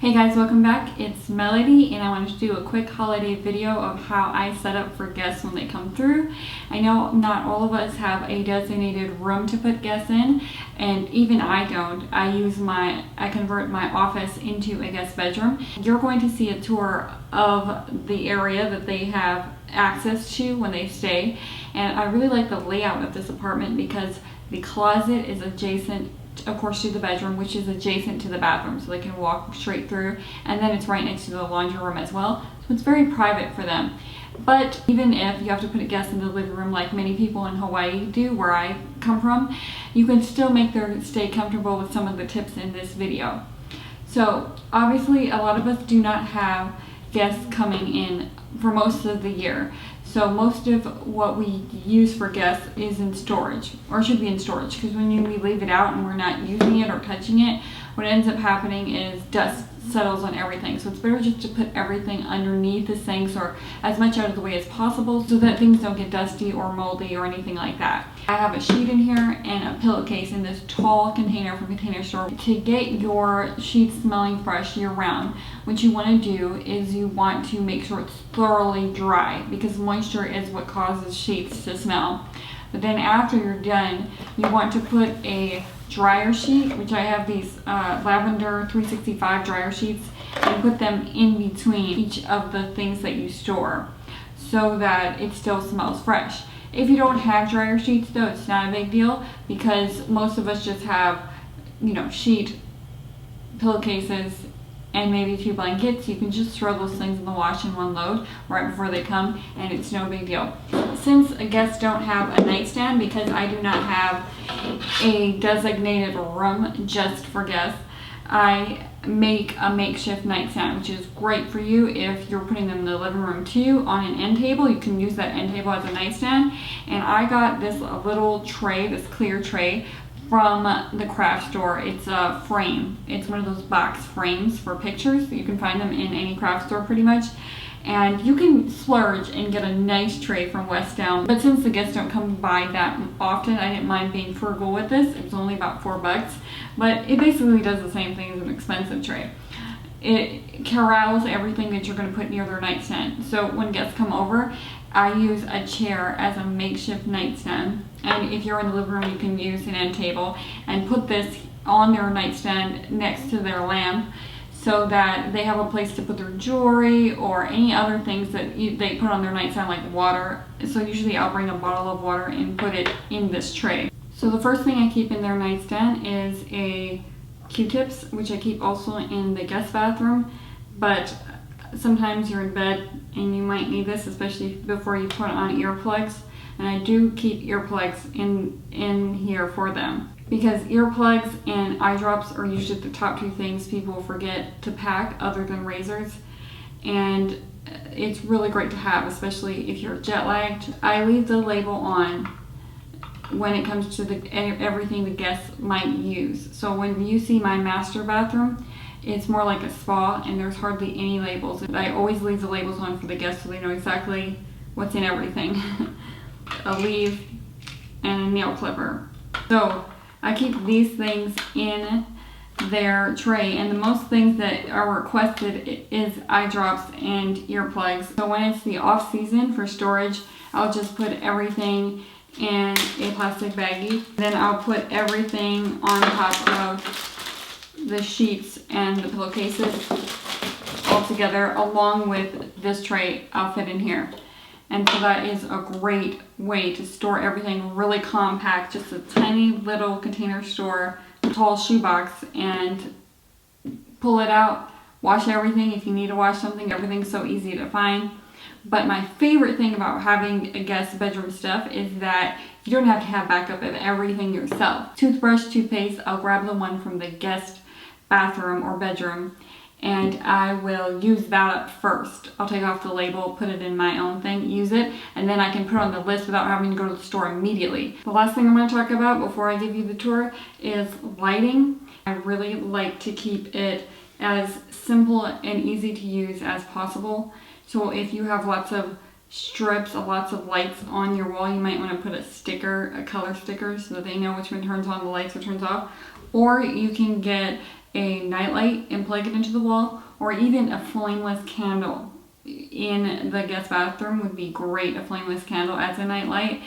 Hey guys, welcome back. It's Melody and I wanted to do a quick holiday video of how I set up for guests when they come through. I know not all of us have a designated room to put guests in, and even I don't. I convert my office into a guest bedroom. You're going to see a tour of the area that they have access to when they stay, and I really like the layout of this apartment because the closet is adjacent, of course, to the bedroom, which is adjacent to the bathroom, so they can walk straight through, and then it's right next to the laundry room as well, so it's very private for them. But even if you have to put a guest in the living room like many people in Hawaii do, where I come from, you can still make their stay comfortable with some of the tips in this video. So obviously a lot of us do not have guests coming in for most of the year. So most of what we use for guests is in storage, or should be in storage, because when we leave it out and we're not using it or touching it, what ends up happening is dust settles on everything. So it's better just to put everything underneath the sinks or as much out of the way as possible so that things don't get dusty or moldy or anything like that. I have a sheet in here and a pillowcase in this tall container from Container Store. To get your sheets smelling fresh year round, what you want to do is you want to make sure it's thoroughly dry, because moisture is what causes sheets to smell. But then after you're done, you want to put a dryer sheet, which I have these Lavender 365 dryer sheets, and put them in between each of the things that you store so that it still smells fresh. If you don't have dryer sheets though, it's not a big deal, because most of us just have, sheet, pillowcases, and maybe 2 blankets. You can just throw those things in the wash in one load right before they come, and it's no big deal. Since guests don't have a nightstand, because I do not have a designated room just for guests, I make a makeshift nightstand, which is great for you if you're putting them in the living room too on an end table. You can use that end table as a nightstand. And I got this little tray, this clear tray, from the craft store. It's a frame. It's one of those box frames for pictures. You can find them in any craft store pretty much. And you can splurge and get a nice tray from West Elm. But since the guests don't come by that often, I didn't mind being frugal with this. It's only about $4, but it basically does the same thing as an expensive tray. It corrals everything that you're going to put near their nightstand. So when guests come over, I use a chair as a makeshift nightstand. And if you're in the living room, you can use an end table and put this on their nightstand next to their lamp, so that they have a place to put their jewelry or any other things that they put on their nightstand, like water. So usually I'll bring a bottle of water and put it in this tray. So the first thing I keep in their nightstand is a Q-tips, which I keep also in the guest bathroom. But sometimes you're in bed and you might need this, especially before you put on earplugs. And I do keep earplugs in here for them, because earplugs and eye drops are usually the top 2 things people forget to pack other than razors. And it's really great to have, especially if you're jet lagged. I leave the label on when it comes to everything the guests might use. So when you see my master bathroom, it's more like a spa and there's hardly any labels. I always leave the labels on for the guests so they know exactly what's in everything. A leave and a nail clipper. So I keep these things in their tray, and the most things that are requested is eye drops and earplugs. So when it's the off season for storage, I'll just put everything in a plastic baggie. Then I'll put everything on top of the sheets and the pillowcases all together, along with this tray I'll fit in here. And so that is a great way to store everything really compact, just a tiny little Container Store tall shoebox, and pull it out, wash everything if you need to wash something. Everything's so easy to find. But my favorite thing about having a guest bedroom stuff is that you don't have to have backup of everything yourself. Toothbrush, toothpaste, I'll grab the one from the guest bathroom or bedroom, and I will use that up first. I'll take off the label, put it in my own thing, use it, and then I can put it on the list without having to go to the store immediately. The last thing I'm going to talk about before I give you the tour is lighting. I really like to keep it as simple and easy to use as possible. So if you have lots of strips, lots of lights on your wall, you might want to put a sticker, a color sticker, so that they know which one turns on the lights or turns off. Or you can get a nightlight and plug it into the wall, or even a flameless candle in the guest bathroom would be great. A flameless candle as a nightlight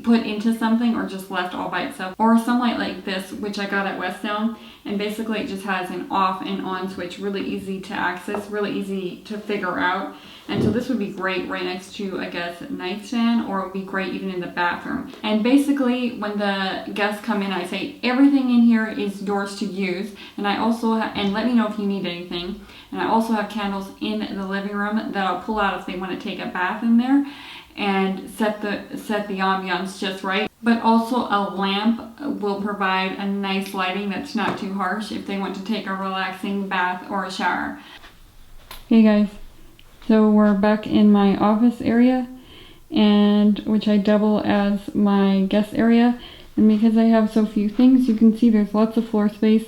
put into something, or just left all by itself, or some light like this, which I got at West Elm, and basically it just has an off and on switch, really easy to access, really easy to figure out. And so this would be great right next to a guest nightstand, or it would be great even in the bathroom. And basically when the guests come in, I say everything in here is yours to use, and I also and let me know if you need anything. And I also have candles in the living room that I'll pull out if they want to take a bath in there, and set the ambiance just right. But also a lamp will provide a nice lighting that's not too harsh if they want to take a relaxing bath or a shower. Hey guys, so we're back in my office area, and which I double as my guest area. And because I have so few things, you can see there's lots of floor space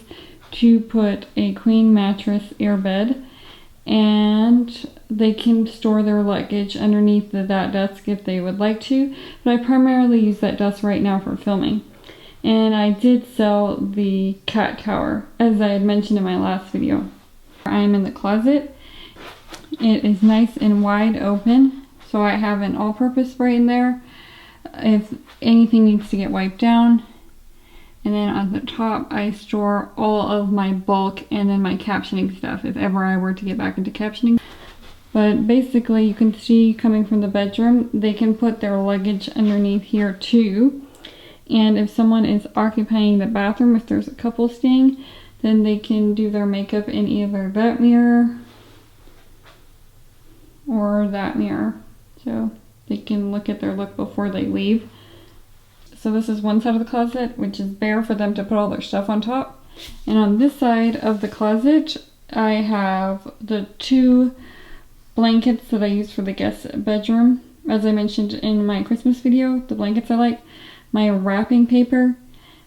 to put a queen mattress airbed, and they can store their luggage underneath that desk if they would like to, but I primarily use that desk right now for filming. And I did sell the cat tower, as I had mentioned in my last video. I'm in the closet. It is nice and wide open, so I have an all-purpose spray in there if anything needs to get wiped down. And then on the top, I store all of my bulk and then my captioning stuff, if ever I were to get back into captioning. But basically, you can see coming from the bedroom, they can put their luggage underneath here too. And if someone is occupying the bathroom, if there's a couple staying, then they can do their makeup in either that mirror or that mirror. So they can look at their look before they leave. So this is one side of the closet, which is bare for them to put all their stuff on top. And on this side of the closet, I have the 2 blankets that I use for the guest bedroom. As I mentioned in my Christmas video, the blankets I like, my wrapping paper,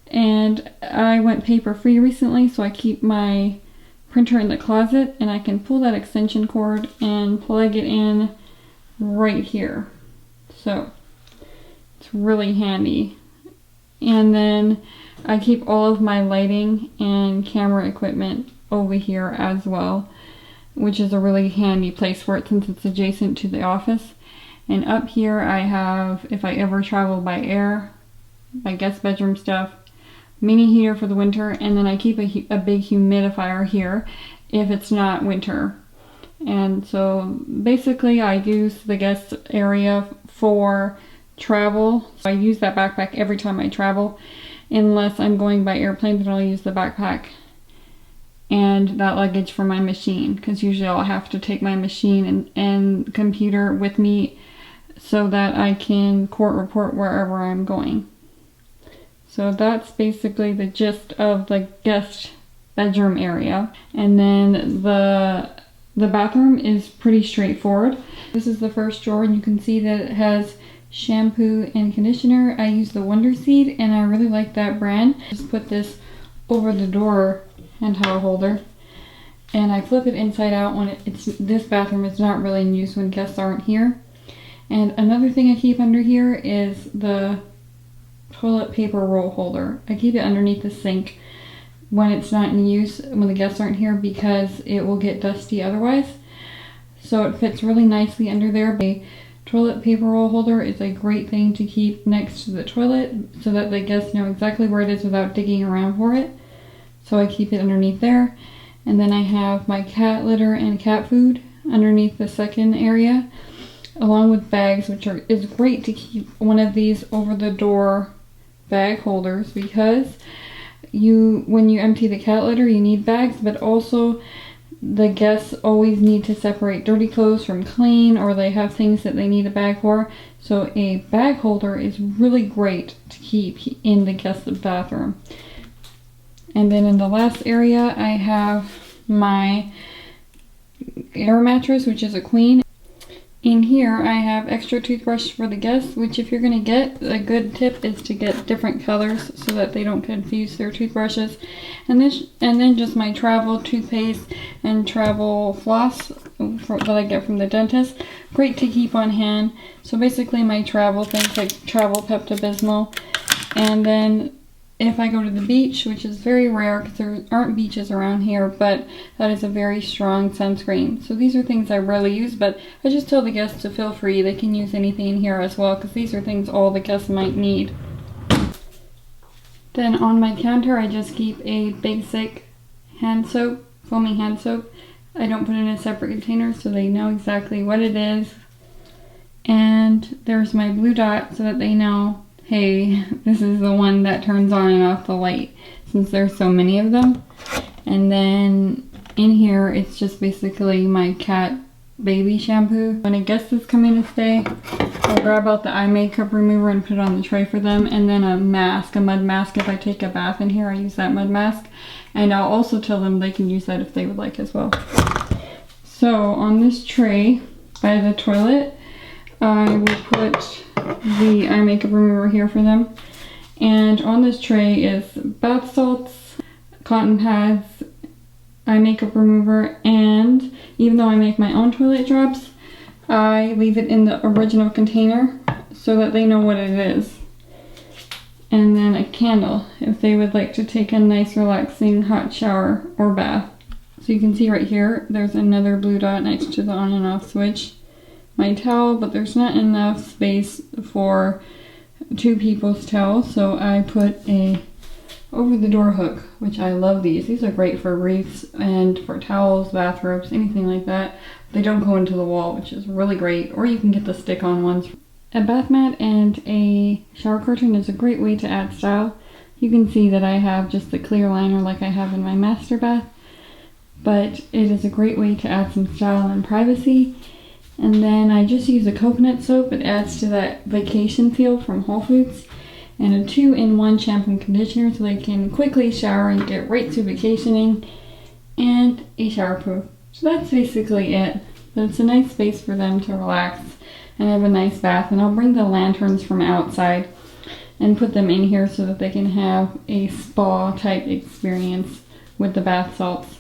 and I went paper free recently, so I keep my printer in the closet, and I can pull that extension cord and plug it in right here. So it's really handy. And then I keep all of my lighting and camera equipment over here as well, which is a really handy place for it since it's adjacent to the office. And up here I have, if I ever travel by air, my guest bedroom stuff, mini heater for the winter, and then I keep a big humidifier here if it's not winter. And so basically I use the guest area for travel. So I use that backpack every time I travel, unless I'm going by airplane, then I'll use the backpack and that luggage for my machine, because usually I'll have to take my machine and computer with me so that I can court report wherever I'm going. So that's basically the gist of the guest bedroom area. And then the bathroom is pretty straightforward. This is the first drawer, and you can see that it has shampoo and conditioner. I use the Wonder Seed, and I really like that brand. Just put this over the door hand towel holder, and I flip it inside out when this bathroom is not really in use when guests aren't here. And another thing I keep under here is the toilet paper roll holder. I keep it underneath the sink when it's not in use, when the guests aren't here, because it will get dusty otherwise. So it fits really nicely under there. A toilet paper roll holder is a great thing to keep next to the toilet so that the guests know exactly where it is without digging around for it. So I keep it underneath there. And then I have my cat litter and cat food underneath the second area, along with bags, which is great to keep one of these over the door bag holders, because when you empty the cat litter, you need bags, but also the guests always need to separate dirty clothes from clean, or they have things that they need a bag for. So a bag holder is really great to keep in the guest bathroom. And then in the last area, I have my air mattress, which is a queen. In here, I have extra toothbrush for the guests, which if you're going to get, a good tip is to get different colors so that they don't confuse their toothbrushes. And then just my travel toothpaste and travel floss that I get from the dentist. Great to keep on hand. So basically my travel things like travel Pepto-Bismol, and then if I go to the beach, which is very rare because there aren't beaches around here, but that is a very strong sunscreen. So these are things I rarely use, but I just tell the guests to feel free. They can use anything in here as well because these are things all the guests might need. Then on my counter, I just keep a basic hand soap, foaming hand soap. I don't put it in a separate container so they know exactly what it is. And there's my blue dot so that they know, hey, this is the one that turns on and off the light, since there's so many of them. And then in here, it's just basically my cat baby shampoo. When a guest is coming to stay, I'll grab out the eye makeup remover and put it on the tray for them. And then a mask, a mud mask. If I take a bath in here, I use that mud mask. And I'll also tell them they can use that if they would like as well. So on this tray by the toilet, I will put the eye makeup remover here for them. And on this tray is bath salts, cotton pads, eye makeup remover, and even though I make my own toilet drops, I leave it in the original container so that they know what it is. And then a candle if they would like to take a nice relaxing hot shower or bath. So you can see right here, there's another blue dot next to the on and off switch. My towel, but there's not enough space for 2 people's towels, so I put a over the door hook, which I love these. These are great for wreaths and for towels, bathrobes, anything like that. They don't go into the wall, which is really great, or you can get the stick-on ones. A bath mat and a shower curtain is a great way to add style. You can see that I have just the clear liner like I have in my master bath, but it is a great way to add some style and privacy. And then I just use a coconut soap. It adds to that vacation feel from Whole Foods. And a 2-in-1 shampoo and conditioner so they can quickly shower and get right to vacationing. And a shower proof. So that's basically it. But it's a nice space for them to relax and have a nice bath. And I'll bring the lanterns from outside and put them in here so that they can have a spa type experience with the bath salts.